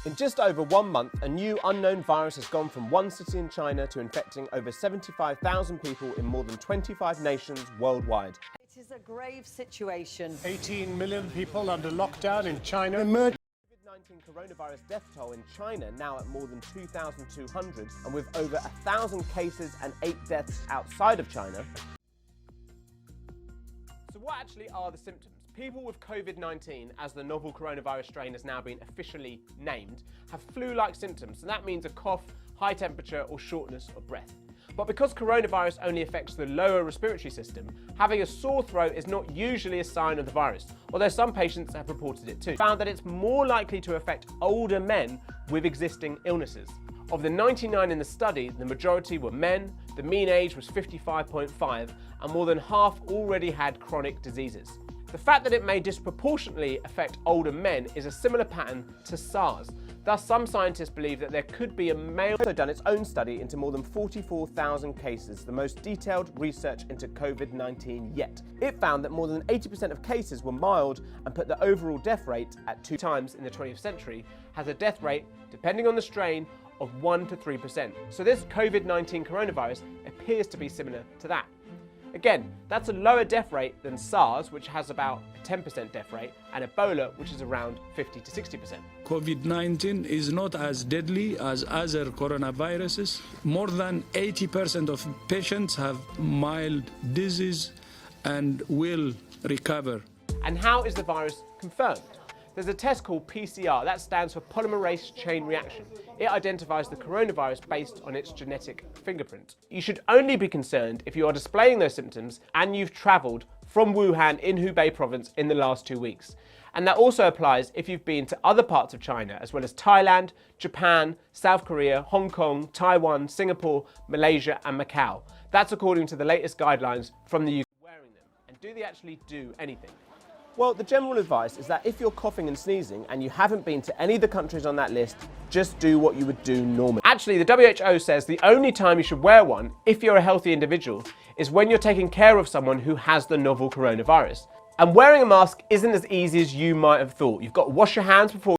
In just over 1 month, a new unknown virus has gone from one city in China to infecting over 75,000 people in more than 25 nations worldwide. It is a grave situation. 18 million people under lockdown in China. COVID-19 coronavirus death toll in China now at more than 2,200, and with over 1,000 cases and 8 deaths outside of China. So what actually are the symptoms? People with COVID-19, as the novel coronavirus strain has now been officially named, have flu-like symptoms, and that means a cough, high temperature or shortness of breath. But because coronavirus only affects the lower respiratory system, having a sore throat is not usually a sign of the virus, although some patients have reported it too. Found that it's more likely to affect older men with existing illnesses. Of the 99 in the study, the majority were men, the mean age was 55.5, and more than half already had chronic diseases. The fact that it may disproportionately affect older men is a similar pattern to SARS. Thus, some scientists believe that there could be a male. It's also done its own study into more than 44,000 cases, the most detailed research into COVID-19 yet. It found that more than 80% of cases were mild and put the overall death rate at 2 times in the 20th century, has a death rate, depending on the strain, of 1 to 3%. So this COVID-19 coronavirus appears to be similar to that. Again, that's a lower death rate than SARS, which has about a 10% death rate, and Ebola, which is around 50 to 60%. COVID-19 is not as deadly as other coronaviruses. More than 80% of patients have mild disease and will recover. And how is the virus confirmed? There's a test called PCR, that stands for polymerase chain reaction. It identifies the coronavirus based on its genetic fingerprint. You should only be concerned if you are displaying those symptoms and you've travelled from Wuhan in Hubei province in the last 2 weeks. And that also applies if you've been to other parts of China, as well as Thailand, Japan, South Korea, Hong Kong, Taiwan, Singapore, Malaysia and Macau. That's according to the latest guidelines from the UK. Wearing them. And do they actually do anything? Well, the general advice is that if you're coughing and sneezing and you haven't been to any of the countries on that list, just do what you would do normally. Actually, the WHO says the only time you should wear one, if you're a healthy individual, is when you're taking care of someone who has the novel coronavirus. And wearing a mask isn't as easy as you might have thought. You've got to wash your hands before